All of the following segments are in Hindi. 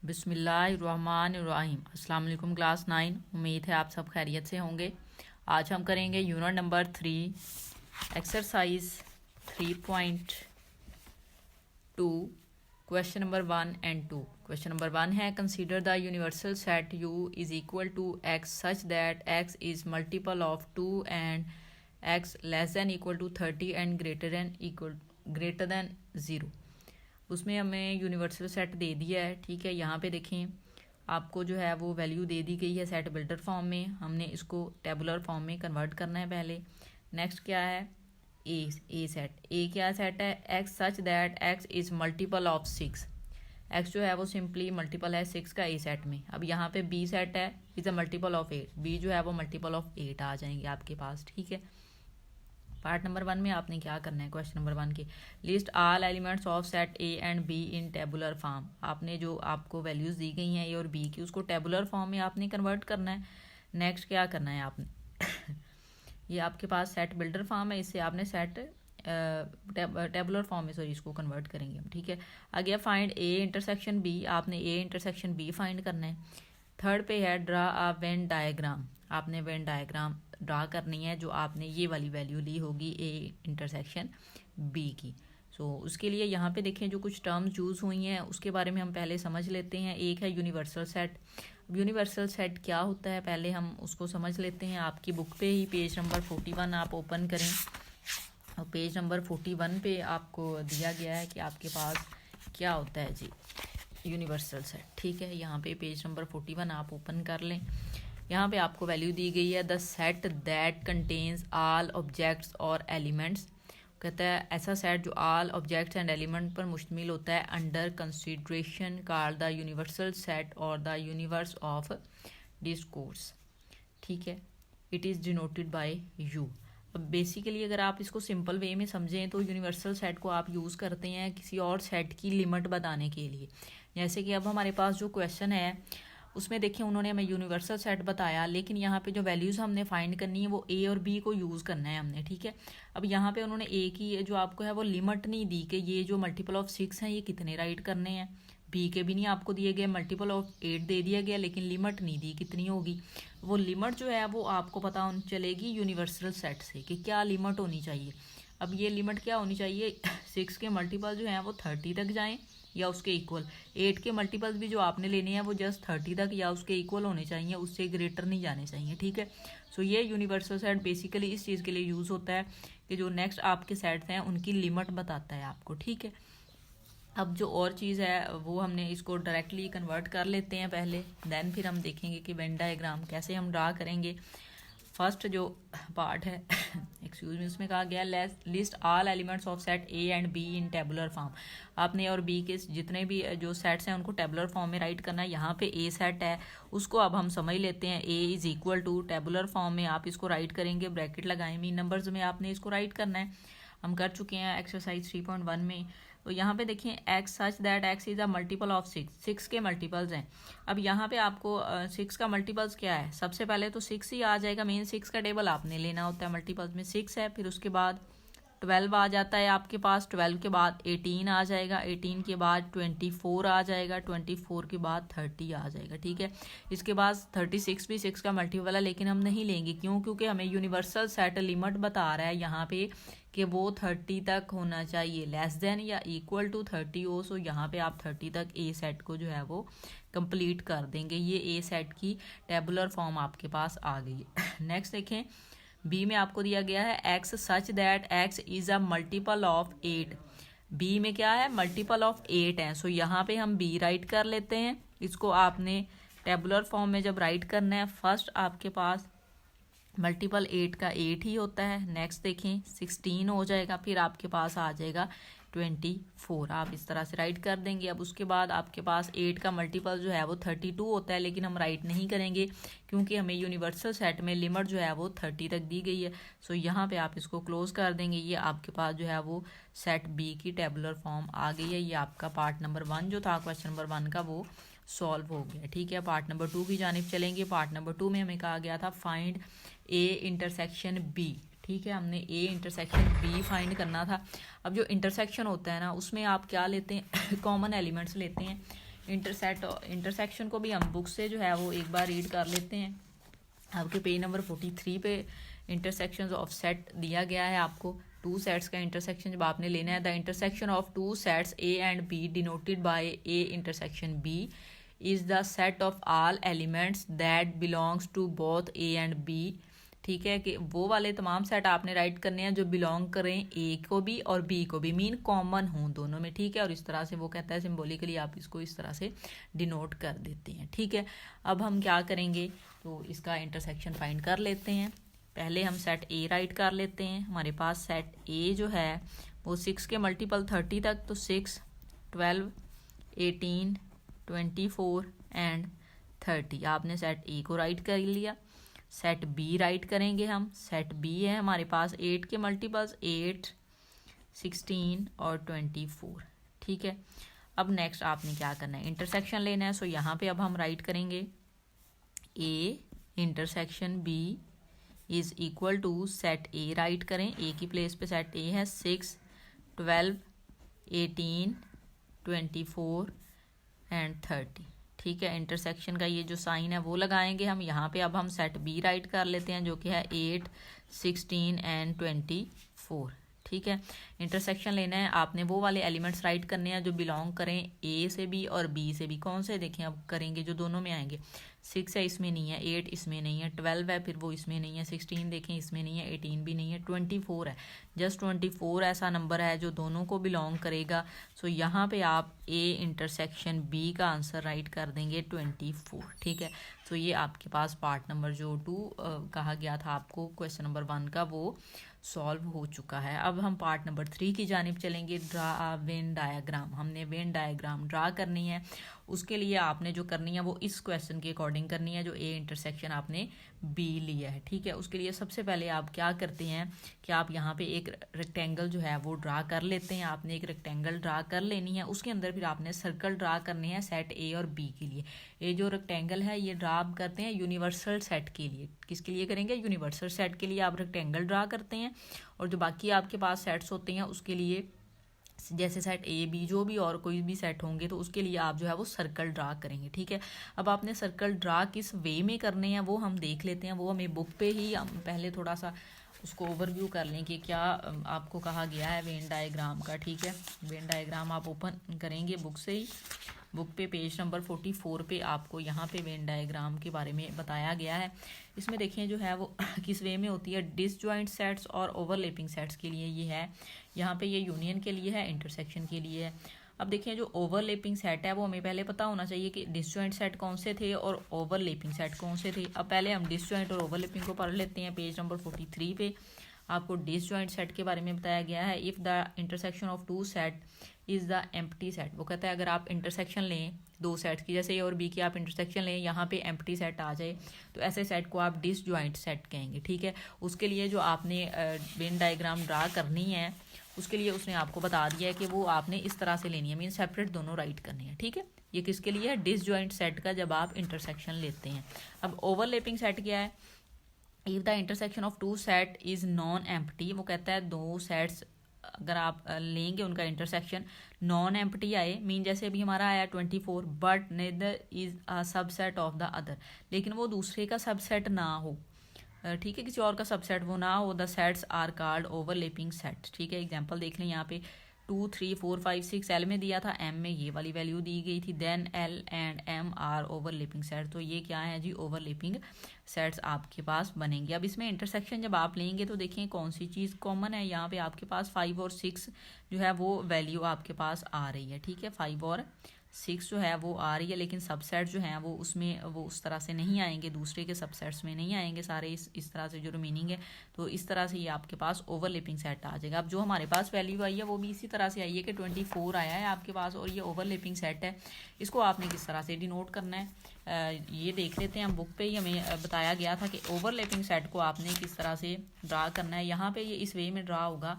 बिस्मिल्लाहिर्रहमानिर्रहीम। अस्सलाम वालेकुम क्लास 9। उम्मीद है आप सब खैरियत से होंगे। आज हम करेंगे unit number 3 exercise 3.2 question number 1 and 2। Question number 1 है consider the universal set u is equal to x such that x is multiple of 2 and x less than equal to 30 and greater than 0। उसमें हमें यूनिवर्सल सेट दे दिया है। ठीक है, यहाँ पे देखें आपको जो है वो वैल्यू दे दी गई है सेट बिल्डर फॉर्म में। हमने इसको टेबुलर फॉर्म में कन्वर्ट करना है पहले। नेक्स्ट क्या है ए सेट। ए क्या सेट है? X such that x is multiple of 6। X जो है वो सिंपली मल्टीपल है 6 का ए सेट में। अब यहाँ पे बी सेट है is a multiple of 8। B जो है वो मल्टीपल ऑफ 8 आ जाएंगे आपके पास। ठीक है, पार्ट नंबर 1 में आपने क्या करना है, क्वेश्चन नंबर 1 के list all elements of set A and be in tabular form. आपने जो आपको वैल्यूज दी गई हैं ए और बी की, उसको टेबुलर फॉर्म में आपने कन्वर्ट करना है। नेक्स्ट क्या करना है आपने ये आपके पास सेट बिल्डर फॉर्म है, इससे आपने सेट टेबुलर फॉर्म में इसको कन्वर्ट करेंगे हम। ठीक है, आगे फाइंड ए इंटरसेक्शन बी। आपने ए इंटरसेक्शन बी फाइंड करना है। थर्ड पे है ड्रा अ वेन डायग्राम। आपने वेन डायग्राम ड्रा करनी है जो आपने ये वाली वैल्यू ली होगी ए इंटरसेक्शन बी की। उसके लिए यहाँ पे देखें जो कुछ टर्म्स यूज़ हुई हैं उसके बारे में हम पहले समझ लेते हैं। एक है यूनिवर्सल सेट। यूनिवर्सल सेट क्या होता है पहले हम उसको समझ लेते हैं। आपकी बुक पे ही पेज नंबर 41 आप ओपन करें और पेज नंबर 41 पे आपको दिया गया है कि आपके पास क्या होता है जी यूनिवर्सल सेट। ठीक है, यहाँ पे पेज नंबर 41 आप ओपन कर लें। यहाँ पे आपको वैल्यू दी गई है the set that contains all objects और एलिमेंट्स। कहता है ऐसा सेट जो ऑल ऑब्जेक्ट्स एंड एलिमेंट पर मुश्तमिल होता है under consideration called the universal set और द यूनिवर्स ऑफ डिस्कोर्स। ठीक है, it is denoted by you. अब बेसिकली अगर आप इसको सिंपल वे में समझें तो यूनिवर्सल सेट को आप यूज़ करते हैं किसी और सेट की लिमिट बताने के लिए। जैसे कि अब हमारे पास जो क्वेश्चन है उसमें देखिए उन्होंने हमें यूनिवर्सल सेट बताया, लेकिन यहाँ पे जो वैल्यूज़ हमने फाइंड करनी है वो ए और बी को यूज़ करना है हमने। ठीक है, अब यहाँ पे उन्होंने ए की जो आपको है वो लिमिट नहीं दी कि ये जो मल्टीपल ऑफ 6 हैं ये कितने राइट करने हैं। बी के भी नहीं आपको दिए गए, मल्टीपल ऑफ 8 दे दिया गया लेकिन लिमिट नहीं दी कितनी होगी। वो लिमिट जो है वो आपको पता चलेगी यूनिवर्सल सेट से कि क्या लिमिट होनी चाहिए। अब ये लिमिट क्या होनी चाहिए 6 के मल्टीपल जो हैं वो 30 तक जाएँ या उसके इक्वल। 8 के मल्टीपल्स भी जो आपने लेने हैं वो जस्ट 30 तक या उसके इक्वल होने चाहिए, उससे ग्रेटर नहीं जाने चाहिए। ठीक है, ये यूनिवर्सल सेट बेसिकली इस चीज़ के लिए यूज़ होता है कि जो नेक्स्ट आपके सेट्स हैं उनकी लिमिट बताता है आपको। ठीक है, अब जो और चीज़ है वो हमने इसको डायरेक्टली कन्वर्ट कर लेते हैं पहले, देन फिर हम देखेंगे कि वेन डायग्राम कैसे हम ड्रा करेंगे। फर्स्ट जो पार्ट है एक्सक्यूज मी, उसमें कहा गया list all elements of set A and be in tabular form. आपने और बी के जितने भी जो सेट्स हैं उनको टेबुलर फॉर्म में राइट करना है। यहाँ पे ए सेट है उसको अब हम समझ लेते हैं A is equal to tabular form में आप इसको राइट करेंगे, ब्रैकेट लगाए मीन नंबर्स में आपने इसको राइट करना है। हम कर चुके हैं एक्सरसाइज 3.1 में। तो यहाँ पे देखिए x such that x is a multiple of 6 के मल्टीपल्स हैं। अब यहाँ पे आपको 6 का मल्टीपल्स क्या है, सबसे पहले तो 6 ही आ जाएगा। मेन 6 का टेबल आपने लेना होता है, मल्टीपल्स में 6 है। फिर उसके बाद 12 आ जाता है आपके पास, 12 के बाद 18 आ जाएगा, 18 के बाद 24 आ जाएगा, 24 के बाद 30 आ जाएगा। ठीक है, इसके बाद 36 भी 6 का मल्टीपल है लेकिन हम नहीं लेंगे, क्यों? क्योंकि हमें यूनिवर्सल सेट लिमिट बता रहा है यहाँ पे कि वो 30 तक होना चाहिए, लेस देन या इक्वल टू 30 हो। सो यहाँ पे आप 30 तक ए सेट को जो है वो कंप्लीट कर देंगे। ये ए सेट की टेबुलर फॉर्म आपके पास आ गई है। नेक्स्ट देखें बी में आपको दिया गया है x such that x is a multiple of 8। B में क्या है, मल्टीपल ऑफ 8 है। यहाँ पे हम बी राइट कर लेते हैं। इसको आपने टेबुलर फॉर्म में जब राइट करना है, फर्स्ट आपके पास मल्टीपल 8 का 8 ही होता है। नेक्स्ट देखें 16 हो जाएगा, फिर आपके पास आ जाएगा 24। आप इस तरह से राइट कर देंगे। अब उसके बाद आपके पास 8 का मल्टीपल जो है वो 32 होता है, लेकिन हम राइट नहीं करेंगे क्योंकि हमें यूनिवर्सल सेट में लिमिट जो है वो 30 तक दी गई है। यहाँ पे आप इसको क्लोज कर देंगे। ये आपके पास जो है वो सेट बी की टेबुलर फॉर्म आ गई है। ये आपका पार्ट नंबर 1 जो था क्वेश्चन नंबर 1 का वो सॉल्व हो गया। ठीक है, पार्ट नंबर 2 की जानिब चलेंगे। पार्ट नंबर 2 में हमें कहा गया था फाइंड ए इंटरसेक्शन बी। ठीक है, हमने ए इंटरसेक्शन बी फाइंड करना था। अब जो इंटरसेक्शन होता है ना उसमें आप क्या लेते हैं कॉमन एलिमेंट्स लेते हैं। इंटरसेक्शन को भी हम बुक से जो है वो एक बार रीड कर लेते हैं। आपके पेज नंबर 43 पे इंटरसेक्शन ऑफ सेट दिया गया है आपको। टू सेट्स का इंटरसेक्शन जब आपने लेना है, the intersection of two sets A and B denoted by A intersection B is the set of all elements that belongs to both A and B. ठीक है, कि वो वाले तमाम सेट आपने राइट करने हैं जो बिलोंग करें ए को भी और बी को भी, मीन कॉमन हों दोनों में। ठीक है, और इस तरह से वो कहता है सिंबॉलिकली आप इसको इस तरह से डिनोट कर देते हैं। ठीक है, अब हम क्या करेंगे, तो इसका इंटरसेक्शन फाइंड कर लेते हैं। पहले हम सेट ए राइट कर लेते हैं। हमारे पास सेट ए जो है वो 6 के मल्टीपल 30 तक, तो 6, 12, 18, 24 एंड 30 आपने सेट ए को राइट कर लिया। सेट बी राइट करेंगे हम। सेट बी है हमारे पास 8 के मल्टीपल्स 8, 16 और 24। ठीक है, अब नेक्स्ट आपने क्या करना है, इंटरसेक्शन लेना है। सो यहाँ पे अब हम राइट करेंगे A intersection B is equal to set A write करें। ए की प्लेस पे सेट ए है 6, 12, 18, 24 एंड 30। ठीक है, इंटरसेक्शन का ये जो साइन है वो लगाएंगे हम यहाँ पे। अब हम सेट बी राइट कर लेते हैं जो कि है 8, 16 एंड 24। ठीक है, इंटरसेक्शन लेना है आपने, वो वाले एलिमेंट्स राइट करने हैं जो बिलोंग करें ए से भी और बी से भी। कौन से देखें अब करेंगे, जो दोनों में आएंगे। 6 है, इसमें नहीं है। 8 इसमें नहीं है। 12 है, फिर वो इसमें नहीं है। 16 देखें, इसमें नहीं है। 18 भी नहीं है। 24 है, जस्ट 24 ऐसा नंबर है जो दोनों को बिलोंग करेगा। सो यहाँ पे आप ए इंटरसेक्शन बी का आंसर राइट कर देंगे 24। ठीक है, तो ये आपके पास पार्ट नंबर जो 2 कहा गया था आपको क्वेश्चन नंबर 1 का, वो सॉल्व हो चुका है। अब हम पार्ट नंबर 3 की जानिब चलेंगे। Draw a Venn diagram. हमने वेन डायग्राम ड्रा करनी है। उसके लिए आपने जो करनी है वो इस क्वेश्चन के अकॉर्डिंग करनी है जो ए इंटरसेक्शन आपने बी लिया है। ठीक है, उसके लिए सबसे पहले आप क्या करते हैं कि आप यहाँ पे एक रेक्टेंगल जो है वो ड्रा कर लेते हैं। आपने एक रेक्टेंगल ड्रा कर लेनी है, उसके अंदर फिर आपने सर्कल ड्रा करने हैं सेट ए और बी के लिए। ये जो रेक्टेंगल है ये ड्रा करते हैं यूनिवर्सल सेट के लिए। किसके लिए करेंगे, यूनिवर्सल सेट के लिए आप रेक्टेंगल ड्रा करते हैं। और जो बाकी आपके पास सेट्स होते हैं उसके लिए, जैसे सेट ए बी जो भी और कोई भी सेट होंगे, तो उसके लिए आप जो है वो सर्कल ड्रा करेंगे। ठीक है, अब आपने सर्कल ड्रा किस वे में करने हैं वो हम देख लेते हैं। वो हमें बुक पे ही हम पहले थोड़ा सा उसको ओवरव्यू कर लें कि क्या आपको कहा गया है वेन डायग्राम का। ठीक है, वेन डायग्राम आप ओपन करेंगे बुक से ही। बुक पे पेज नंबर 44 पे आपको यहाँ पे वेन डायग्राम के बारे में बताया गया है। इसमें देखिए जो है वो किस वे में होती है, डिसजॉइंट सेट्स और ओवरलैपिंग सेट्स के लिए ये है। यहाँ पे ये यूनियन के लिए है, इंटरसेक्शन के लिए है। अब देखिए जो ओवरलैपिंग सेट है वो हमें पहले पता होना चाहिए कि डिसजॉइंट सेट कौन से थे और ओवरलैपिंग सेट कौन से थे। अब पहले हम डिसजॉइंट और ओवरलैपिंग को पढ़ लेते हैं। पेज नंबर 43 पे आपको डिसजॉइंट सेट के बारे में बताया गया है। If the intersection of two set is the empty set. वो कहता है अगर आप इंटरसेक्शन लें दो सेट्स की, जैसे ए और बी की आप इंटरसेक्शन लें, यहाँ पे एम्प्टी सेट आ जाए, तो ऐसे सेट को आप डिसजॉइंट सेट कहेंगे। ठीक है, उसके लिए जो आपने वेन डायग्राम ड्रा करनी है उसके लिए उसने आपको बता दिया है कि वो आपने इस तरह से लेनी है, मीन सेपरेट दोनों राइट करनी है। ठीक है, ये किसके लिए है, डिसजॉइंट सेट का, जब आप इंटरसेक्शन लेते हैं। अब ओवरलैपिंग सेट क्या है, if the intersection of two set is non empty. वो कहता है दो सेट्स अगर आप लेंगे उनका इंटरसेक्शन नॉन एम्प्टी आए, मीन जैसे अभी हमारा आया 24, but neither is a subset of the other, लेकिन वो दूसरे का सबसेट ना हो। ठीक है, किसी और का सबसेट वो ना हो, the sets are called overlapping set. ठीक है, एग्जांपल देख लें यहाँ पे 2, 3, 4, 5, 6 एल में दिया था, एम में ये वाली वैल्यू दी गई थी, then L and M are overlapping set. तो ये क्या है जी, ओवरलैपिंग सेट्स आपके पास बनेंगे। अब इसमें इंटरसेक्शन जब आप लेंगे तो देखिए कौन सी चीज़ कॉमन है। यहाँ पे आपके पास 5 और 6 जो है वो वैल्यू आपके पास आ रही है। ठीक है, 5 और 6 जो है वो आ रही है, लेकिन सबसेट जो हैं वो उसमें वो उस तरह से नहीं आएंगे, दूसरे के सबसेट्स में नहीं आएंगे सारे इस तरह से जो रिमेनिंग है। तो इस तरह से ये आपके पास ओवरलैपिंग सेट आ जाएगा। अब जो हमारे पास वैल्यू आई है वो भी इसी तरह से आई है कि 24 आया है आपके पास, और ये ओवरलैपिंग सेट है। इसको आपने किस तरह से डिनोट करना है ये देख लेते हैं। हम बुक पे ही हमें बताया गया था कि ओवरलैपिंग सेट को आपने किस तरह से ड्रा करना है। यहाँ पे ये इस वे में ड्रा होगा,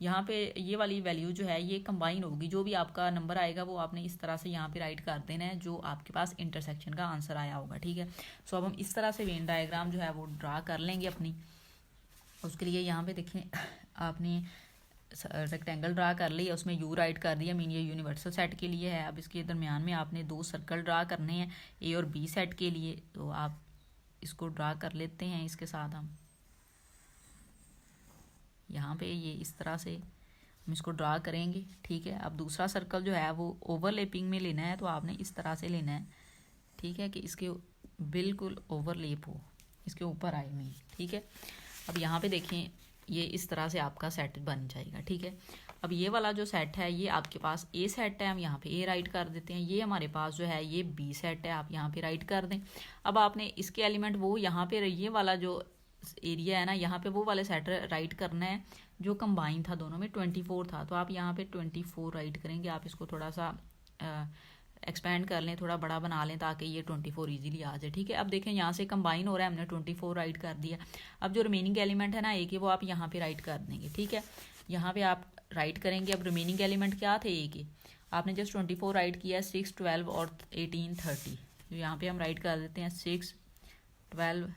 यहाँ पे ये वाली वैल्यू जो है ये कंबाइन होगी, जो भी आपका नंबर आएगा वो आपने इस तरह से यहाँ पे राइट कर देना है जो आपके पास इंटरसेक्शन का आंसर आया होगा। ठीक है, सो अब हम इस तरह से वेन डायग्राम जो है वो ड्रा कर लेंगे अपनी। उसके लिए यहाँ पे देखें आपने रेक्टेंगल ड्रा कर लिया, उसमें यू राइट कर दिया, मीन ये यूनिवर्सल सेट के लिए है। अब इसके दरमियान में आपने 2 सर्कल ड्रा करने हैं ए और बी सेट के लिए, तो आप इसको ड्रा कर लेते हैं। इसके साथ हम यहाँ पे ये इस तरह से हम इसको ड्रा करेंगे, ठीक है। अब दूसरा सर्कल जो है वो ओवरलैपिंग में लेना है, तो आपने इस तरह से लेना है, ठीक है, कि इसके बिल्कुल ओवरलैप हो, इसके ऊपर आए में, ठीक है। अब यहाँ पे देखें, ये इस तरह से आपका सेट बन जाएगा, ठीक है। अब ये वाला जो सेट है ये आपके पास ए सेट है, हम यहाँ पे ए राइट कर देते हैं। ये हमारे पास जो है ये बी सेट है, आप यहाँ पे राइट कर दें। अब आपने इसके एलिमेंट वो यहाँ पे ये वाला जो एरिया है ना, यहाँ पे वो वाले सेट राइट करना है जो कंबाइन था, दोनों में 24 था, तो आप यहाँ पे 24 राइट करेंगे। आप इसको थोड़ा सा एक्सपेंड कर लें, थोड़ा बड़ा बना लें ताकि ये 24 इजीली आ जाए, ठीक है। अब देखें यहाँ से कंबाइन हो रहा है, हमने 24 राइट कर दिया। अब जो रिमेनिंग एलिमेंट है ना ए के, वो आप यहाँ पे राइट कर देंगे, ठीक है। यहाँ पे आप राइट करेंगे। अब रिमेनिंग एलिमेंट क्या थे ए के, आपने जस्ट 24 राइट किया, 6, 12 और 18, 30, तो यहाँ पे हम राइट कर देते हैं 6, 12,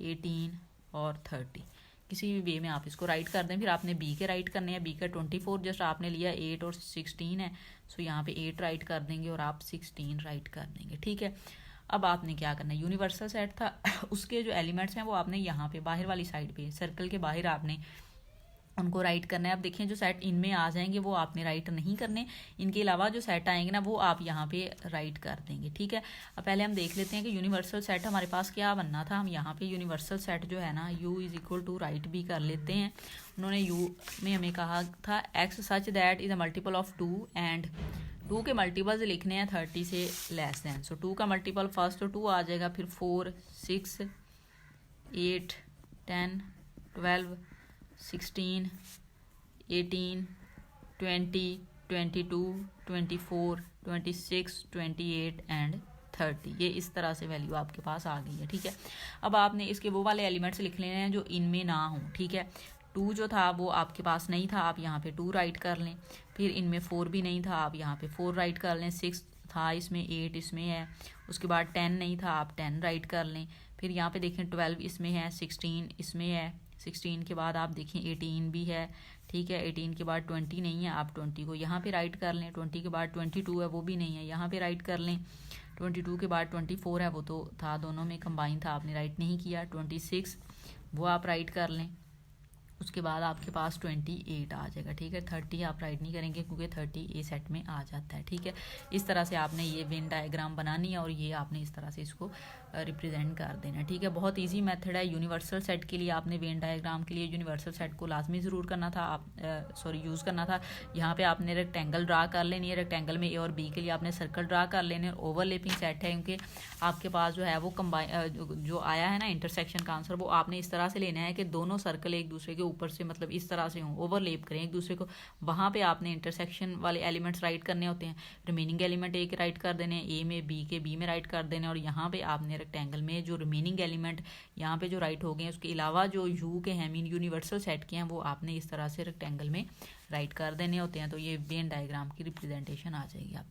18 और 30। किसी भी वे में आप इसको राइट कर दें। फिर आपने बी के राइट करने हैं, बी का 24 जस्ट आपने लिया, 8 और 16 है, सो यहाँ पे 8 राइट कर देंगे और आप 16 राइट कर देंगे, ठीक है। अब आपने क्या करना है, यूनिवर्सल सेट था उसके जो एलिमेंट्स हैं वो आपने यहाँ पे बाहर वाली साइड पे सर्कल के बाहर आपने उनको राइट करना है। अब देखिए जो सेट इनमें आ जाएंगे वो आपने राइट नहीं करने, इनके अलावा जो सेट आएंगे ना वो आप यहाँ पे राइट कर देंगे, ठीक है। अब पहले हम देख लेते हैं कि यूनिवर्सल सेट हमारे पास क्या बनना था। हम यहाँ पे यूनिवर्सल सेट जो है ना u is equal to write भी कर लेते हैं। उन्होंने u में हमें कहा था x such that is a multiple of 2 and 2 के मल्टीपल्स लिखने हैं 30 से लेस दैन। सो 2 का मल्टीपल फर्स्ट तो 2 आ जाएगा, फिर 4, 6, 8, 10, 12, 16, 18, 20, 22, 24, 26, 28 एंड 30। ये इस तरह से वैल्यू आपके पास आ गई है, ठीक है। अब आपने इसके वो वाले एलिमेंट्स लिख लेने हैं जो इनमें ना हों, ठीक है। 2 जो था वो आपके पास नहीं था, आप यहाँ पे 2 राइट कर लें। फिर इनमें 4 भी नहीं था, आप यहाँ पे 4 राइट कर लें। 6 था इसमें, 8 इसमें है। उसके बाद 10 नहीं था, आप 10 राइट कर लें। फिर यहाँ पे देखें 12 इसमें है, 16 इसमें है। 16 के बाद आप देखें 18 भी है, ठीक है। 18 के बाद 20 नहीं है, आप 20 को यहाँ पे राइट कर लें। 20 के बाद 22 है, वो भी नहीं है, यहाँ पे राइट कर लें। 22 के बाद 24 है, वो तो था दोनों में कंबाइन था, आपने राइट नहीं किया। 26 वो आप राइट कर लें। उसके बाद आपके पास 28 आ जाएगा, ठीक है। 30 आप राइट नहीं करेंगे क्योंकि 30 ए सेट में आ जाता है, ठीक है। इस तरह से आपने ये वेन डायग्राम बनानी है और ये आपने इस तरह से इसको रिप्रेजेंट कर देना, ठीक है। बहुत इजी मेथड है यूनिवर्सल सेट के लिए। आपने वेन डायग्राम के लिए यूनिवर्सल सेट को लाजमी ज़रूर करना था, यूज़ करना था। यहाँ पे आपने रेक्टेंगल ड्रा कर लेनी है, रेक्टेंगल में ए और बी के लिए आपने सर्कल ड्रा कर लेने। और ओवरलैपिंग सेट है क्योंकि आपके पास जो है वो कंबाइन जो आया है ना इंटरसेक्शन का आंसर, वो आपने इस तरह से लेना है कि दोनों सर्कल एक दूसरे के ऊपर से मतलब इस तरह से हों, ओवरलैप करें एक दूसरे को। वहाँ पे आपने इंटरसेक्शन वाले एलिमेंट्स राइट करने होते हैं। रिमेनिंग एलिमेंट ए के राइट कर देने, ए में बी के बी में राइट कर देने। और यहाँ पे आपने रेक्टेंगल में जो रिमेनिंग एलिमेंट यहाँ पे जो राइट हो गए हैं, उसके अलावा जो यू के हैं मीन यूनिवर्सल सेट के हैं, वो आपने इस तरह से रेक्टेंगल में राइट कर देने होते हैं। तो ये वेन डायग्राम की रिप्रेजेंटेशन आ जाएगी आपकी।